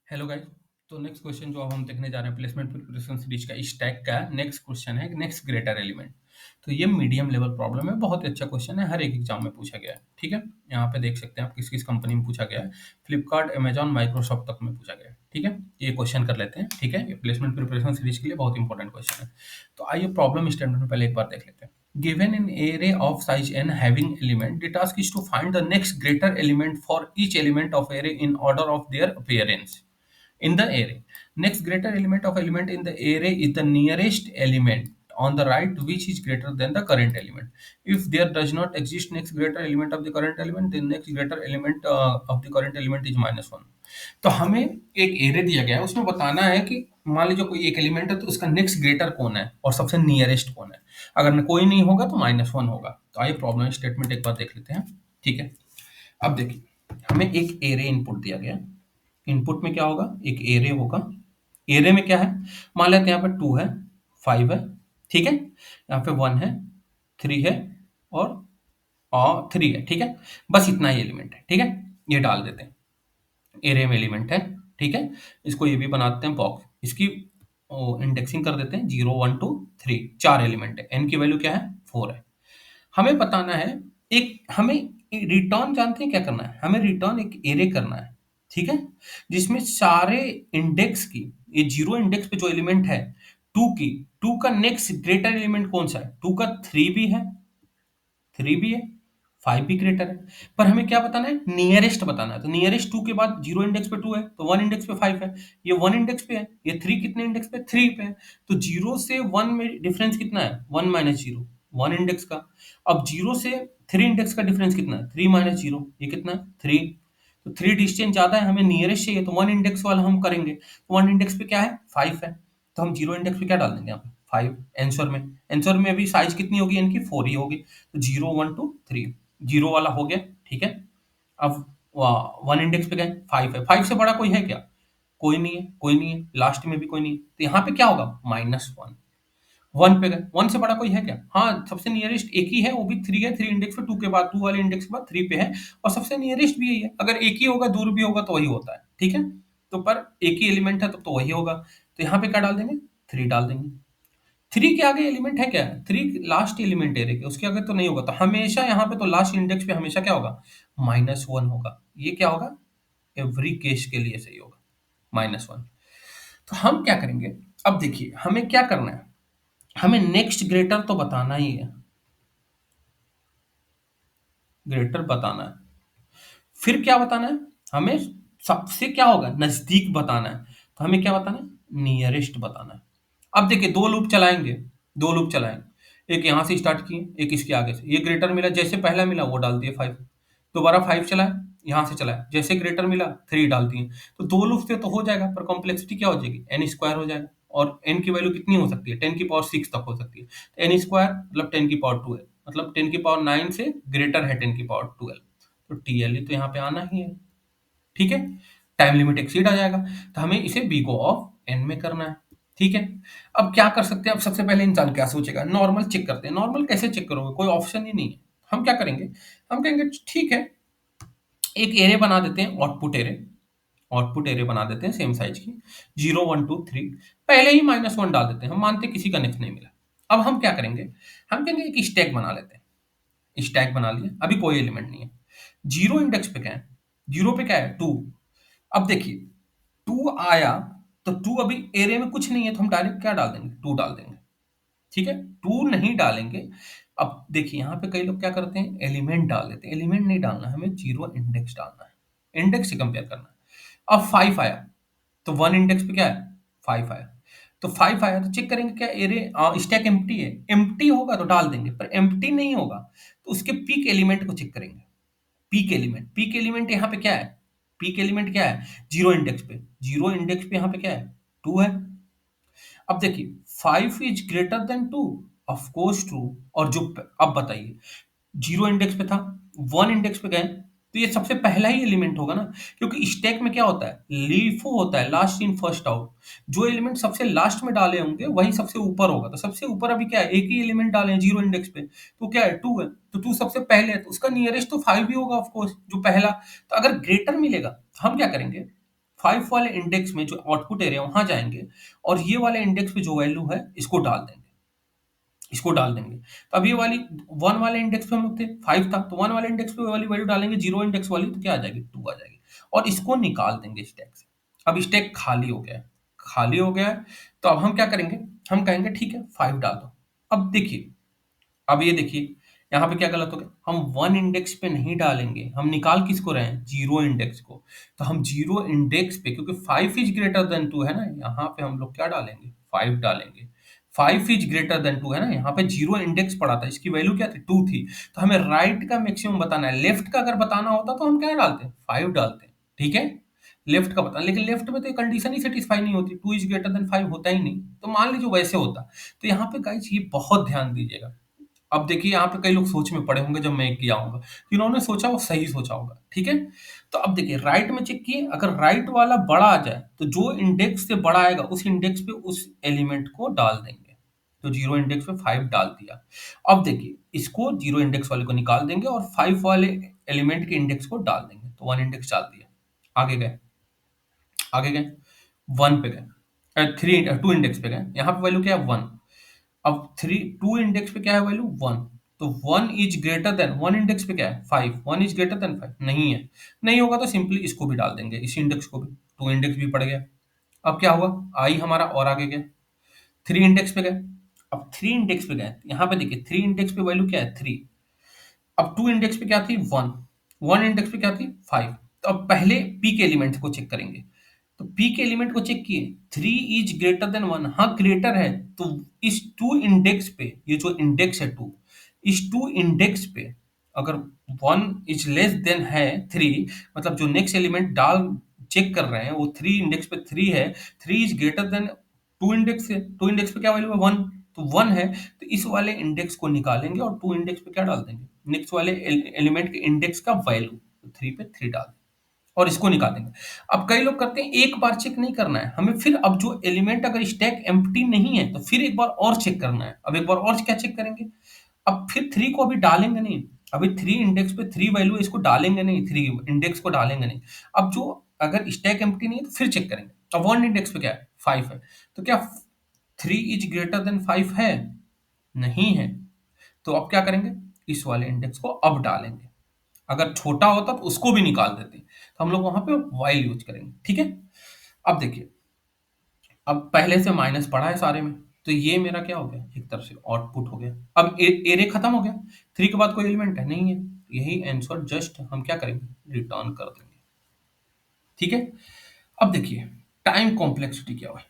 Hello guys. तो next question जो अब हम देखने जा रहे हैं प्लेसमेंट प्रिपरेशन सीरीज का इस टैग का नेक्स्ट क्वेश्चन है नेक्स्ट ग्रेटर एलिमेंट। तो ये मीडियम लेवल प्रॉब्लम है, बहुत ही अच्छा क्वेश्चन है, हर एक एग्जाम में पूछा गया है। ठीक है, यहाँ पे देख सकते हैं आप किस किस कंपनी में पूछा गया है। फ्लिपकार्ट, अमेजॉन, माइक्रोसॉफ्ट तक में पूछा गया है। ठीक है, ये क्वेश्चन कर लेते हैं। ठीक है, ये प्लेसमेंट प्रिपरेशन सीरीज के लिए बहुत इंपॉर्टेंट क्वेश्चन है। तो आइए प्रॉब्लम स्टेटमेंट में पहले एक बार देख लेते हैं। Given an array of size n having element, the task is to find the next greater element for each element of array in order of their appearance in the array. Next greater element in the array is the nearest element on the right which is greater than the current element. If there does not exist next greater element of the current element, then next greater element of the current element is -1. तो हमें एक array दिया गया है, उसमें बताना है कि मान लीजिए कोई एक एलिमेंट है तो उसका नेक्स्ट ग्रेटर कौन है और सबसे नियरेस्ट कौन है। अगर में कोई नहीं होगा तो -1 होगा। तो आइए प्रॉब्लम स्टेटमेंट एक बार देख लेते हैं। ठीक है, अब देखिए हमें एक एरे इनपुट दिया गया है। इनपुट में क्या होगा, एक एरे होगा। एरे में क्या है, मान लेते हैं यहाँ पे 2 है, 5 है। ठीक है, यहाँ पे 1 है, 3 है और 3 है। ठीक है, बस इतना ही एलिमेंट है। ठीक है, ये डाल देते हैं, एरे में एलिमेंट है। ठीक है, इसको ये भी बनाते हैं बॉक्स, इसकी इंडेक्सिंग कर देते हैं 0 1 2 3, 4 एलिमेंट है। एन की वैल्यू क्या है, 4 है। हमें बताना है एक, हमें रिटर्न जानते हैं क्या करना है, हमें रिटर्न एक एरे करना है। ठीक है, जिसमें सारे इंडेक्स की, ये जीरो इंडेक्स पे जो एलिमेंट है 2 की, 2 का नेक्स्ट ग्रेटर एलिमेंट कौन सा है, 2 का 3 भी है, 3 भी है, 5 भी ग्रेटर है। पर हमें क्या बताना है, नियरेस्ट बताना है। तो नियरेस्ट 2 के बाद जीरो इंडेक्स पे 2 है तो 1 इंडेक्स पे 5 है, ये 1 इंडेक्स पे है, ये 3 कितने इंडेक्स पे, 3 पे है। तो 0 से 1 में डिफरेंस कितना है, 1 माइनस 0, 1 इंडेक्स का। अब 0 से 3 इंडेक्स का डिफरेंस कितना है, 3 माइनस 0, ये कितना है, 3। तो 3 डिस्टेंस ज्यादा है, हमें नियरेस्ट चाहिए, तो 1 इंडेक्स वाला हम करेंगे। तो 1 इंडेक्स पे क्या है, 5 है, तो हम 0 इंडेक्स पे क्या डाल देंगे यहाँ पे, 5। आंसर में, आंसर में भी साइज कितनी होगी इनकी, 4 ही होगी। तो 0 1 2 3, 0 वाला हो गया। ठीक है, अब 1 इंडेक्स पे गए, 5 है, 5 से बड़ा कोई है क्या, कोई नहीं है, कोई नहीं है, लास्ट में भी कोई नहीं है। तो यहाँ पे क्या होगा, -1। 1 पे गए, 1 से बड़ा कोई है क्या, हाँ सबसे नियरेस्ट एक ही है, वो भी 3 है, 3 इंडेक्स पे, 2 के बाद, 2 वाले इंडेक्स के बाद 3 पे है, और सबसे नियरेस्ट भी यही है। अगर एक ही होगा, दूर भी होगा तो वही होता है। ठीक है, तो पर एक ही एलिमेंट है तो वही होगा। तो यहाँ पे क्या डाल देंगे, 3 डाल देंगे। 3 के आगे एलिमेंट है क्या, 3 लास्ट एलिमेंट है एरे के, उसके आगे तो नहीं होगा। तो हमेशा यहाँ पे तो लास्ट इंडेक्स पे हमेशा क्या होगा, -1 होगा। ये क्या होगा, एवरी केस के लिए सही होगा, -1। तो हम क्या करेंगे, अब देखिए हमें क्या करना है, हमें नेक्स्ट ग्रेटर तो बताना ही है, ग्रेटर बताना है। फिर क्या बताना है, हमें सबसे क्या होगा, नजदीक बताना है। तो हमें क्या बताना है, नियरेस्ट बताना है। अब देखिए दो लूप चलाएंगे, दो लूप चलाएंगे, एक यहाँ से स्टार्ट किए, एक इसके आगे से। ये ग्रेटर मिला, जैसे पहला मिला वो डाल दिए 5, दोबारा 5 चलाए, यहाँ से चलाए, जैसे ग्रेटर मिला 3 डाल दिए। तो दो लूप से तो हो जाएगा, पर कॉम्प्लेक्सिटी क्या हो जाएगी, एन स्क्वायर हो जाएगा। और एन की वैल्यू कितनी हो सकती है, 10 की पावर 6 तक हो सकती है। तो एन स्क्वायर मतलब 10 की पावर 2 है, मतलब 10 की पावर 9 से ग्रेटर है 10 की पावर 12। तो टीएलई तो यहाँ पे आना ही है। ठीक है, टाइम लिमिट एक्सीड आ जाएगा, तो हमें इसे बी को ऑफ एन में करना है। ठीक है, अब क्या कर सकते हैं, अब सबसे पहले इंसान क्या सोचेगा, नॉर्मल चेक करते हैं। नॉर्मल कैसे चेक करोगे, कोई ऑप्शन ही नहीं है। हम क्या करेंगे, हम कहेंगे ठीक है, एक एरे बना देते हैं, आउटपुट एरे, आउटपुट एरे बना देते हैं सेम साइज की, 0 1 2 3। पहले ही -1 डाल देते हैं, हम मानते हैं किसी का नेक्स्ट नहीं मिला। अब हम क्या करेंगे, हम कहेंगे एक स्टैक बना लेते हैं। स्टैक बना लिया, अभी कोई एलिमेंट नहीं है, जीरो इंडेक्स पे क्या है, जीरो पे क्या है, 2। अब देखिए 2 आया, तो 2 अभी एरे में कुछ नहीं है, तो हम डायरेक्ट क्या डाल देंगे, 2 डाल देंगे। ठीक है, 2 नहीं डालेंगे। अब देखिए यहाँ पे कई लोग क्या करते हैं, एलिमेंट डाल देते हैं। एलिमेंट नहीं डालना है, हमें जीरो इंडेक्स डालना है, इंडेक्स से कंपेयर करना है। अब 5 आया, तो 1 इंडेक्स पे क्या है, 5 आया। तो 5 आया तो चेक करेंगे क्या एरे स्टैक एम्प्टी है, एम्प्टी होगा तो डाल देंगे, पर एम्प्टी नहीं होगा तो उसके पीक एलिमेंट को चेक करेंगे। पीक एलिमेंट, पीक एलिमेंट यहाँ पे क्या है, पीक एलिमेंट क्या है, जीरो इंडेक्स पे, जीरो इंडेक्स पे यहाँ पे क्या है, 2 है। अब देखिए 5 is greater than 2, of course true. और जो अब बताइए, जीरो इंडेक्स पे था, 1 इंडेक्स पे गए, तो ये सबसे पहला ही एलिमेंट होगा ना, क्योंकि स्टैक में क्या होता है, लीफो होता है, लास्ट इन फर्स्ट आउट। जो एलिमेंट सबसे लास्ट में डाले होंगे वही सबसे ऊपर होगा। तो सबसे ऊपर अभी क्या है, एक ही एलिमेंट डाले हैं जीरो इंडेक्स पे, तो क्या है, 2 है। तो 2 सबसे पहले है, तो उसका नियरेस्ट तो 5 ही होगा ऑफ कोर्स, जो पहला। तो अगर ग्रेटर मिलेगा तो हम क्या करेंगे, 5 वाले इंडेक्स में जो आउटपुट एरिया वहाँ जाएँगे और ये वाले इंडेक्स पे जो वैल्यू है इसको डाल देंगे। इसको डाल देंगे। तो अब ये वाली 1 वाले इंडेक्स पे हम लोग थे, 5 था, तो 1 वाले इंडेक्स पे वो वाली वैल्यू डालेंगे, 0 इंडेक्स वाली तो क्या आ जाएगी? 2 आ जाएगी और इसको निकाल देंगे स्टैक से। अब स्टैक खाली हो गया है, खाली हो गया है, तो अब हम क्या करेंगे? हम कहेंगे ठीक है 5 डाल दो। अब देखिए, अब ये देखिए, यहाँ पे क्या गलत हो गया? हम 1 इंडेक्स पे नहीं डालेंगे, हम निकाल किसको रहे हैं? 0 इंडेक्स को। तो हम 0 इंडेक्स पे क्योंकि 5 इज़ ग्रेटर देन 2 है ना, यहाँ पे हम लोग क्या डालेंगे? 5 डालेंगे। 5 इज़ ग्रेटर देन 2 है ना, यहाँ पे 0 इंडेक्स पड़ा था, इसकी वैल्यू क्या थी? 2 थी। तो हमें राइट का मैक्सिमम बताना है, लेफ्ट का अगर बताना होता तो हम क्या डालते? 5 डालते, ठीक है? लेफ्ट का बताना, लेकिन लेफ्ट में तो ये कंडीशन ही सैटिस्फाई नहीं होती, 2 इज़ ग्रेटर देन 5 होता ही नहीं। तो मान लीजिए वैसे होता। तो यहाँ पे गाइस ये बहुत ध्यान दीजिएगा। अब देखिए यहाँ पे कई लोग सोच में पड़े होंगे जब मैं किया होऊँगा, जिन्होंने सोचा वो सही सोचा होगा, ठीक है? तो अब देखिए राइट में चेक किए, अगर राइट वाला बड़ा आ जाए, तो जो इंडेक्स से बड़ा आएगा उस इंडेक्स पे उस एलिमेंट को डाल देंगे। तो 0 इंडेक्स पे 5 डाल दिया। अब देखिए इसको 0 इंडेक्स वाले को निकाल देंगे और 5 वाले एलिमेंट के इंडेक्स को डाल देंगे। तो 1 इंडेक्स डाल दिया। आगे गए, आगे गए, 1 पे गए, 2 इंडेक्स पे गए, यहाँ पे वैल्यू क्या है? 1। अब 2 इंडेक्स पे क्या है वैल्यू? 1। तो 1 इज ग्रेटर देन 1 इंडेक्स पे क्या है? 5। 1 इज ग्रेटर देन 5 नहीं है। नहीं होगा तो सिंपली इसको भी डाल देंगे, इस इंडेक्स को भी। 2 इंडेक्स भी पड़ गया। अब क्या हुआ? आई हमारा और आगे गया, 3 इंडेक्स पे गए। अब 3 इंडेक्स पे गए, यहाँ पे देखिए 3 इंडेक्स पे वैल्यू क्या है? 3। अब 2 इंडेक्स पे क्या थी? 1। 1 इंडेक्स पे क्या थी? 5। तो अब पहले पी के एलिमेंट को चेक करेंगे। तो पी के एलिमेंट को चेक किए, 3 इज ग्रेटर देन 1, हाँ ग्रेटर है। तो इस 2 इंडेक्स पे, ये जो इंडेक्स है 2, इस 2 इंडेक्स पे अगर 1 इज लेस देन है 3, मतलब जो नेक्स्ट एलिमेंट डाल चेक कर रहे हैं वो 3 इंडेक्स पे 3 है, 3 इज ग्रेटर देन 2 इंडेक्स से, 2 इंडेक्स पे क्या वैल्यू है? 1। तो 1 है, तो इस वाले इंडेक्स को निकालेंगे और 2 इंडेक्स पे क्या डाल देंगे? नेक्स्ट वाले एलिमेंट के इंडेक्स का वैल्यू। तो 3 पे 3 डाल और इसको निकालेंगे। अब कई लोग करते हैं एक बार चेक नहीं करना है, हमें फिर अब जो एलिमेंट अगर स्टैक एम्प्टी नहीं है तो फिर एक बार और चेक करना है। अब एक बार और क्या चेक करेंगे? अब फिर 3 को अभी डालेंगे नहीं। अभी 3 इंडेक्स पे 3 वैल्यू है, इसको डालेंगे नहीं, 3 इंडेक्स को डालेंगे नहीं। अब जो अगर स्टैक एम्प्टी नहीं है तो फिर चेक करेंगे। अब 1 इंडेक्स पे क्या है? 5 है। तो क्या 3 इज ग्रेटर देन 5 है? नहीं है। तो अब क्या करेंगे? इस वाले इंडेक्स को अब डालेंगे। अगर छोटा होता तो उसको भी निकाल देते। तो हम लोग वहाँ पे व्हाइल यूज़ करेंगे, ठीक है? अब देखिए, अब पहले से माइनस पड़ा है सारे में, तो ये मेरा क्या हो गया? एक तरह से आउटपुट हो गया। अब एरे खत्म हो गया, 3 के बाद कोई एलिमेंट है? नहीं है। यही आंसर जस्ट हम क्या करेंगे? रिटर्न कर देंगे, ठीक है? अब देखिए टाइम कॉम्प्लेक्सिटी क्या है?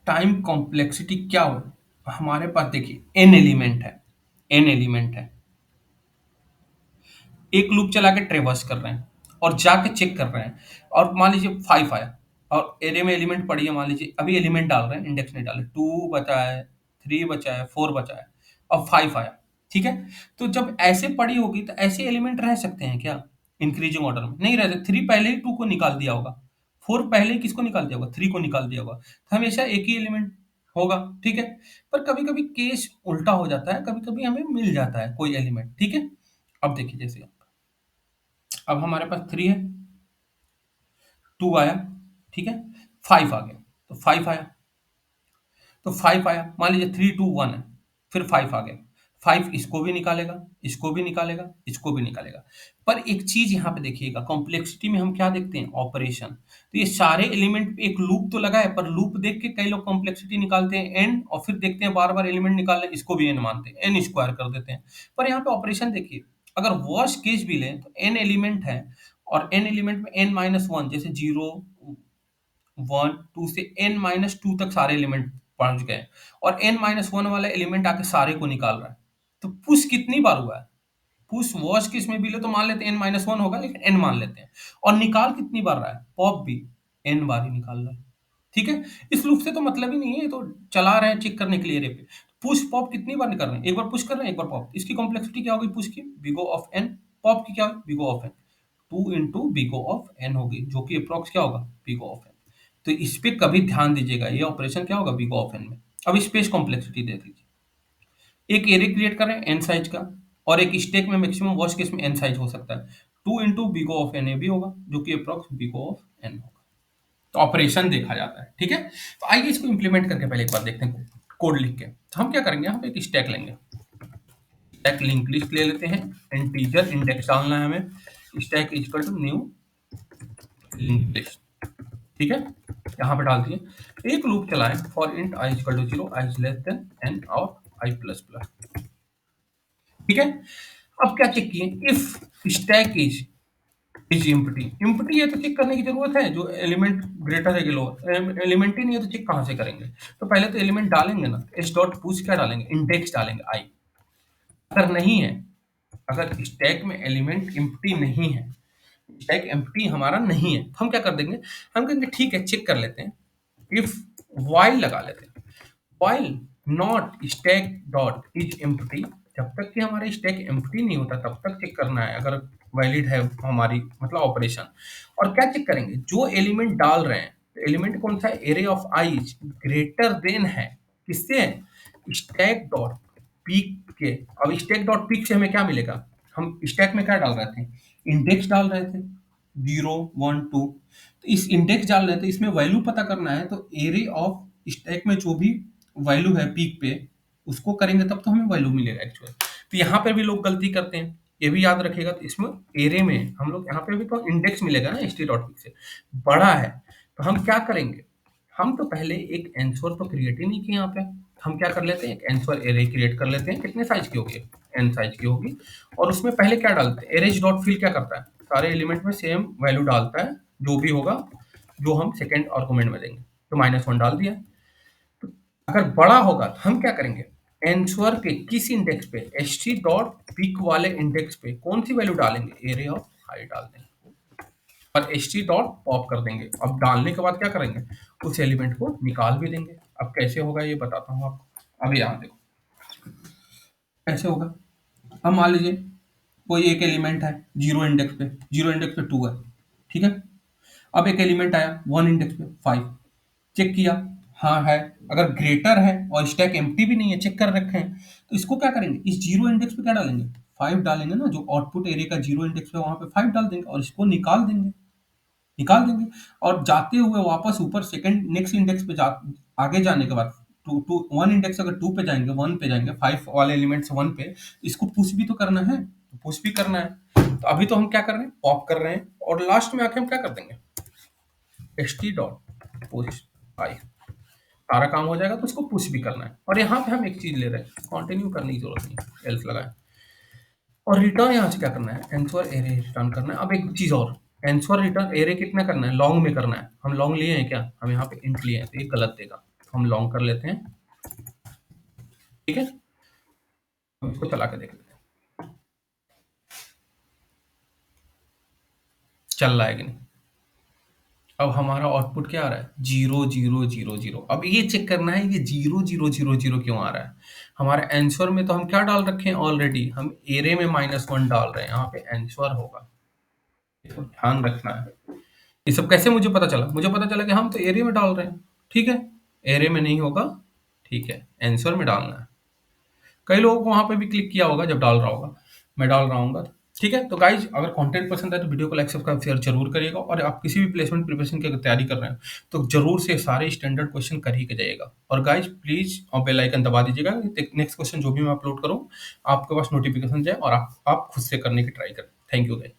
टाइम कॉम्प्लेक्सिटी क्या हो? हमारे पास देखिए n एलिमेंट है, n एलिमेंट है, एक लूप चला के ट्रेवर्स कर रहे हैं और जाके चेक कर रहे हैं और मान लीजिए 5 आया और एरे में एलिमेंट पड़ी है, मान लीजिए अभी एलिमेंट डाल रहे हैं, इंडेक्स नहीं डाले, 2 बचा है, 3 बचा है, 4 बचा है, अब 5 आया, ठीक है? तो जब ऐसे पड़ी होगी तो ऐसे एलिमेंट रह सकते हैं क्या इंक्रीजिंग ऑर्डर में? नहीं रह सकते। 3 पहले ही 2 को निकाल दिया होगा, 4 पहले ही किसको निकाल दिया होगा? 3 को निकाल दिया होगा, तो हमेशा एक ही एलिमेंट होगा, ठीक है? पर कभी कभी केस उल्टा हो जाता है, कभी कभी हमें मिल जाता है कोई एलिमेंट, ठीक है? अब देखिए जैसे अब हमारे पास 3 है, 2 आया, ठीक है? 5 आ गया, तो 5 आया, तो 5 आया, मान लीजिए 3 2 1 है, फिर 5 आ गया। 5 इसको भी निकालेगा, इसको भी निकालेगा, इसको भी निकालेगा। पर एक चीज यहाँ पे देखिएगा, कॉम्प्लेक्सिटी में हम क्या देखते हैं? ऑपरेशन। तो ये सारे एलिमेंट पे एक लूप तो लगा है, पर लूप देख के कई लोग कॉम्प्लेक्सिटी निकालते हैं एन, और फिर देखते हैं बार बार एलिमेंट निकाल रहे हैं, इसको भी एन मानते हैं, एन स्क्वायर कर देते हैं। पर यहाँ पे ऑपरेशन देखिए, अगर वर्स्ट केस भी लें तो एन एलिमेंट है और एन एलिमेंट में एन माइनस वन, जैसे 0 1 2 से n माइनस 2 तक सारे एलिमेंट पहुंच गए और n माइनस 1 वाला एलिमेंट आके सारे को निकाल रहा है, तो पुश कितनी बार हुआ है? पुश वॉच किस में भी ले तो मान लेते हैं n माइनस 1 होगा, लेकिन n मान लेते हैं। और निकाल कितनी बार रहा है? पॉप भी n बार ही निकाल रहा है, ठीक है? इस लूप से तो मतलब ही नहीं है, ये तो चला रहे हैं चेक करने के लिए रे पे। पुश पॉप कितनी बार कर रहे हैं? एक बार पुश कर रहे हैं, एक बार पॉप। इसकी कॉम्प्लेक्सिटी क्या होगी? पुश की बिगो ऑफ n, पॉप की क्या होगी? Big O of n। 2 into big O of n होगी, जो कि अप्रोक्स क्या होगा? Big O of n। तो इस पे कभी ध्यान दीजिएगा, ये ऑपरेशन क्या होगा? बिग ऑफ एन में। अब स्पेस कॉम्प्लेक्सिटी देख लीजिए, एक एरे क्रिएट कर रहे हैं एन साइज का और एक स्टैक में मैक्सिमम वर्स्ट केस में n साइज हो सकता है। 2 इंटू बिगो ऑफ एन ए भी होगा, जो कि अप्रॉक्स बिगो ऑफ एन होगा। तो ऑपरेशन देखा जाता है, ठीक है। तो आइए इसको इंप्लीमेंट करके पहले एक बार देखते हैं कोड लिख के। तो हम क्या करेंगे, यहाँ पे एक स्टैक लेंगे, स्टैक लिंक लिस्ट ले लेते हैं, इंटीजर इंडेक्स डालना है हमें, stack is equal to new link list, ठीक है। यहाँ पे डाल दिए, एक लूप चलाएं for int I is equal to 0, I is less than N और आई प्लस प्लस, ठीक है। अब क्या चेक किए, if stack is empty, empty है तो चेक करने की जरूरत है, जो एलिमेंट ग्रेटर है कि लोअर, एलिमेंट ही नहीं है तो चेक कहाँ से करेंगे। तो पहले तो एलिमेंट डालेंगे ना, एस डॉट पुश क्या डालेंगे, इंडेक्स डालेंगे आई। अगर नहीं है, अगर स्टैक में एलिमेंट एम्प्टी नहीं है, स्टैक एम्प्टी हमारा नहीं है, तो हम क्या कर देंगे, हम कहेंगे ठीक है चेक कर लेते हैं, इफ वाइल लगा लेते हैं, while not stack dot is empty, जब तक कि हमारा स्टैक एम्प्टी नहीं होता तब तक चेक करना है, अगर वैलिड है हमारी मतलब ऑपरेशन। और क्या चेक करेंगे, जो एलिमेंट डाल रहे हैं, तो एलिमेंट कौन सा है, array of I greater than है किससे, स्टैक डॉट पीक के। अब स्टैक डॉट पीक से हमें क्या मिलेगा, हम स्टैक में क्या डाल रहे थे, इंडेक्स डाल रहे थे 0 1 2, तो इस इंडेक्स डाल रहे थे, इसमें वैल्यू पता करना है, तो एरे ऑफ स्टैक में जो भी वैल्यू है पीक पे, उसको करेंगे तब तो हमें वैल्यू मिलेगा एक्चुअल। तो यहाँ पे भी लोग गलती करते हैं, ये भी याद रखिएगा। तो इसमें एरे में हम लोग यहाँ पे भी तो इंडेक्स मिलेगा ना st डॉट पीक से, बड़ा है, तो हम क्या करेंगे, हम तो पहले एक आंसर तो क्रिएट ही नहीं किया यहाँ पे, हम क्या कर लेते हैं, एक आंसर एरे क्रिएट कर लेते हैं, कितने साइज की होगी, n साइज की होगी, और उसमें पहले क्या डालते हैं, एरेज डॉट फिल क्या करता है, सारे एलिमेंट में सेम वैल्यू डालता है, जो भी होगा, जो हम सेकेंड आर्गुमेंट में देंगे, तो -1 डाल दिया। तो अगर बड़ा होगा तो हम क्या करेंगे, आंसर के किस इंडेक्स पे, st डॉट पिक वाले इंडेक्स पे कौन सी वैल्यू डालेंगे, एरे ऑफ हाइट डाल देंगे और st डॉट पॉप कर देंगे। अब डालने के बाद क्या करेंगे, उस एलिमेंट को निकाल भी देंगे। अब कैसे होगा ये बताता हूँ आपको। अब यहाँ देखो कैसे होगा। अब मान लीजिए कोई एक एलिमेंट है जीरो इंडेक्स पे, जीरो इंडेक्स पे 2 है, ठीक है। अब एक एलिमेंट आया 1 इंडेक्स पे 5, चेक किया, हाँ है, अगर ग्रेटर है और स्टैक एम्प्टी भी नहीं है, चेक कर रखे हैं, तो इसको क्या करेंगे, इस जीरो इंडेक्स पे क्या डालेंगे, 5 डालेंगे ना, जो आउटपुट एरिया का जीरो इंडेक्स पे वहां पे 5 डाल देंगे और इसको निकाल देंगे। और जाते हुए वापस ऊपर सेकंड नेक्स्ट इंडेक्स पे आगे जाने के बाद, टू टू 1 इंडेक्स अगर 2 पे जाएंगे, 1 पे जाएंगे, 5 वाले एलिमेंट से 1 पे, इसको पुश भी तो करना है, तो पुश भी करना है। तो अभी तो हम क्या कर रहे हैं, पॉप कर रहे हैं, और लास्ट में आके हम क्या कर देंगे, st डॉट पुश 5, सारा काम हो जाएगा। तो उसको पुश भी करना है, और यहाँ पे हम एक चीज ले रहे हैं, कंटिन्यू करने की जरूरत नहीं, एल्स लगाए, और रिटर्न यहाँ से क्या करना है, आंसर एरे रिटर्न करना है। अब एक चीज और, आंसर रिटर्न एरे कितना करना है, लॉन्ग में करना है। हम लॉन्ग लिए हैं क्या, हम यहाँ पे इंट लिए हैं, तो ये गलत देगा, तो हम लॉन्ग कर लेते हैं, ठीक है। हम इसको चला के देख लेते हैं चल रहा है कि नहीं। अब हमारा आउटपुट क्या आ रहा है, 0 0 0 0। अब ये चेक करना है ये 0 0 0 0 क्यों आ रहा है। हमारे आंसर में तो हम क्या डाल रखे हैं ऑलरेडी, हम एरे में -1 डाल रहे हैं, यहाँ पे आंसर होगा, इसको ध्यान रखना है। ये सब कैसे मुझे पता चला, मुझे पता चला कि हम तो एरे में डाल रहे हैं, ठीक है, एरे में नहीं होगा, ठीक है, आंसर में डालना है। कई लोगों को वहां पे भी क्लिक किया होगा जब डाल रहा होगा, मैं डाल रहा हूँ, ठीक है। तो गाइज अगर कंटेंट पसंद है तो वीडियो को लाइक सब्सक्राइब शेयर जरूर करिएगा, और आप किसी भी प्लेसमेंट प्रिपरेशन की अगर तैयारी कर रहे हैं तो जरूर से सारे स्टैंडर्ड क्वेश्चन कर ही के जाइएगा। और गाइज प्लीज बेल आइकन दबा दीजिएगा, नेक्स्ट क्वेश्चन जो भी मैं अपलोड करूँ आपके पास नोटिफिकेशन जाए और आप खुद से करने की ट्राई करें। Thank you guys.